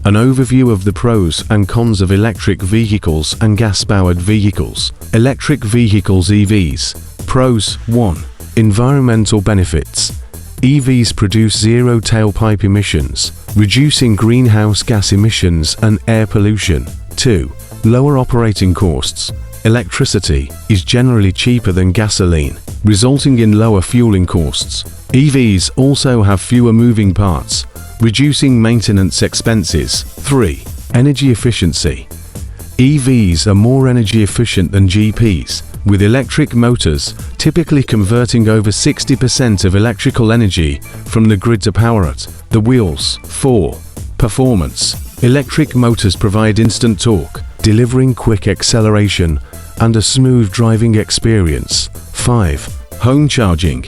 An overview of the pros and cons of electric vehicles and gas-powered vehicles. Electric vehicles EVs. Pros. 1. Environmental benefits. EVs produce zero tailpipe emissions, reducing greenhouse gas emissions and air pollution. 2. Lower operating costs. Electricity is generally cheaper than gasoline, resulting in lower fueling costs. EVs also have fewer moving parts, reducing maintenance expenses. 3. Energy efficiency. EVs are more energy efficient than GPs, with electric motors typically converting over 60% of electrical energy from the grid to power it. The wheels. 4. Performance. Electric motors provide instant torque, delivering quick acceleration and a smooth driving experience. 5. Home charging.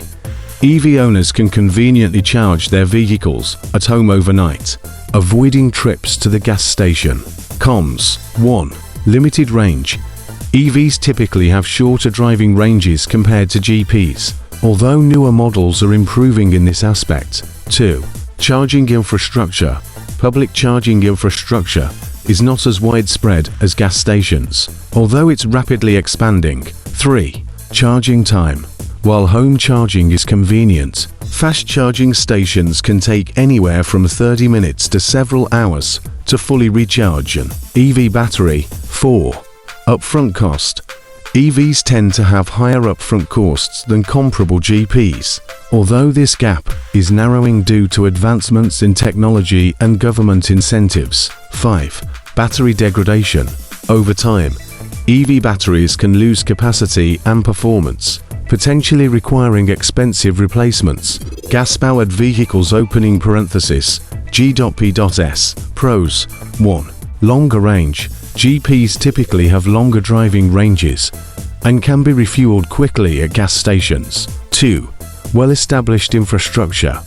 EV owners can conveniently charge their vehicles at home overnight, avoiding trips to the gas station. Cons. 1. Limited range. EVs typically have shorter driving ranges compared to GPs, although newer models are improving in this aspect. 2. Charging infrastructure. Public charging infrastructure is not as widespread as gas stations, although it's rapidly expanding. 3. Charging time. While home charging is convenient, fast charging stations can take anywhere from 30 minutes to several hours to fully recharge an EV battery. 4. Upfront cost. EVs tend to have higher upfront costs than comparable GPs, although this gap is narrowing due to advancements in technology and government incentives. 5. Battery degradation. Over time, EV batteries can lose capacity and performance, potentially requiring expensive replacements. Gas-powered vehicles opening parenthesis, G.P.S. Pros. 1. Longer range. GPs typically have longer driving ranges and can be refueled quickly at gas stations. 2. Well-established infrastructure.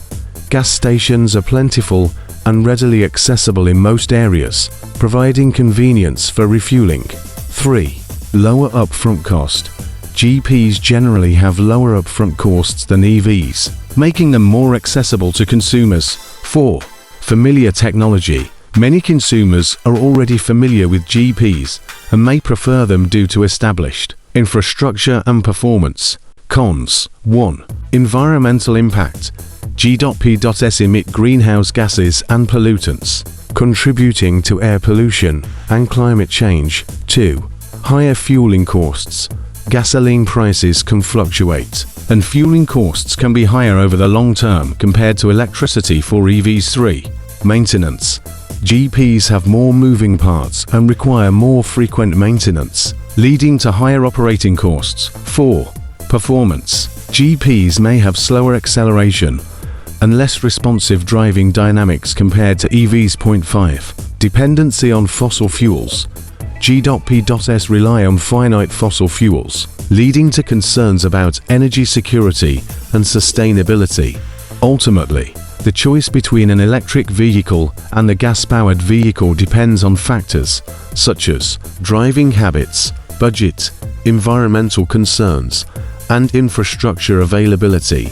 Gas stations are plentiful and readily accessible in most areas, providing convenience for refueling. 3. Lower upfront cost. GPs generally have lower upfront costs than EVs, making them more accessible to consumers. 4. Familiar technology. Many consumers are already familiar with GPs and may prefer them due to established infrastructure and performance. Cons. 1. Environmental impact. G.P.S emit greenhouse gases and pollutants, contributing to air pollution and climate change. 2. Higher fueling costs. Gasoline prices can fluctuate, and fueling costs can be higher over the long term compared to electricity for EVs. 3. Maintenance. GPs have more moving parts and require more frequent maintenance, leading to higher operating costs. 4. Performance. GPs may have slower acceleration and less responsive driving dynamics compared to EVs. 5. Dependency on fossil fuels. G.P.S rely on finite fossil fuels, leading to concerns about energy security and sustainability. Ultimately, the choice between an electric vehicle and a gas-powered vehicle depends on factors such as driving habits, budget, environmental concerns, and infrastructure availability.